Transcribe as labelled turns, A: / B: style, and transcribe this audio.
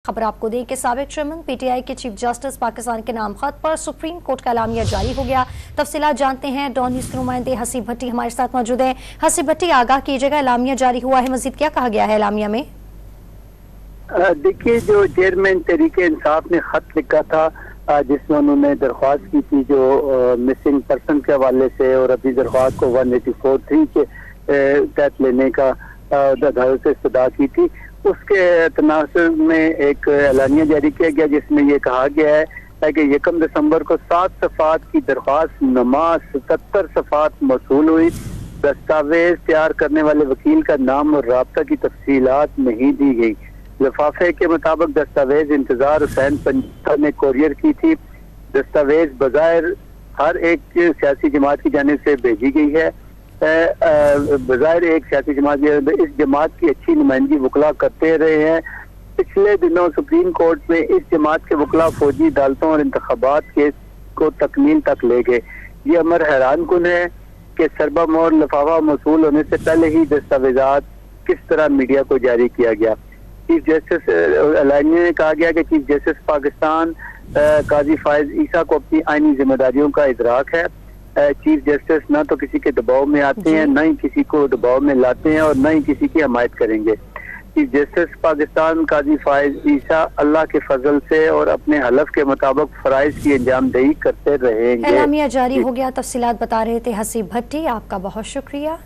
A: खबर आपको दें कि साबिक चेयरमैन पीटीआई के चीफ जस्टिस पाकिस्तान के नाम खत पर सुप्रीम कोर्ट का एलामिया जारी हो गया। तफसीलात जानते हैं, डॉन न्यूज़ के नुमाइंदे हसीब भट्टी हमारे साथ मौजूद हैं। हसीब भट्टी, आगाह कीजिएगा, एलामिया जारी हुआ है, मजीद क्या कहा गया है एलामिया में?
B: देखिए, जो चेयरमैन तहरीके इंसाफ ने खत लिखा था जिसमें उन्होंने दरख्वास्त की थी जो मिसिंग पर्सन के हवाले से, और अभी दरख्वास्त को 184(3) के तहत लेने का अदालत से इस्तदा की थी, उसके तनासुब में एक एलानिया जारी किया गया जिसमें ये कहा गया है कि 1 दिसंबर को 7 सफ़ात की दरख्वास्त नमा 77 सफ़ात मौसूल हुई। दस्तावेज तैयार करने वाले वकील का नाम और राब्ता की तफसीलात नहीं दी गई। लिफाफे के मुताबिक दस्तावेज इंतजार हुसैन पंजाब ने कोरियर की थी। दस्तावेज बज़ाहिर हर एक सियासी जमात की जानिब से भेजी गई है। बज़ाहिर एक सियासी जमात, इस जमात की अच्छी नुमाइंदगी वकला करते रहे हैं। पिछले दिनों सुप्रीम कोर्ट में इस जमात के वकला फौजी अदालतों और इंतखाबात केस को तकमील तक ले गए। ये अमर हैरान कुन है कि सरबा मोर लिफाफा मौसूल होने से पहले ही दस्तावेजात किस तरह मीडिया को जारी किया गया। चीफ जस्टिस एलानिया में कहा गया कि चीफ जस्टिस पाकिस्तान काजी फायज ईसा को अपनी आईनी जिम्मेदारियों का इदराक है। चीफ जस्टिस न तो किसी के दबाव में आते हैं, न ही किसी को दबाव में लाते हैं, और न ही किसी की हमायत करेंगे। चीफ जस्टिस पाकिस्तान काजी फायज ईसा अल्लाह के फजल से और अपने हलफ के मुताबिक फराइज की अंजामदही करते रहेंगे।
A: एलामिया जारी हो गया, तफसीलात बता रहे थे हसीब भट्टी, आपका बहुत शुक्रिया।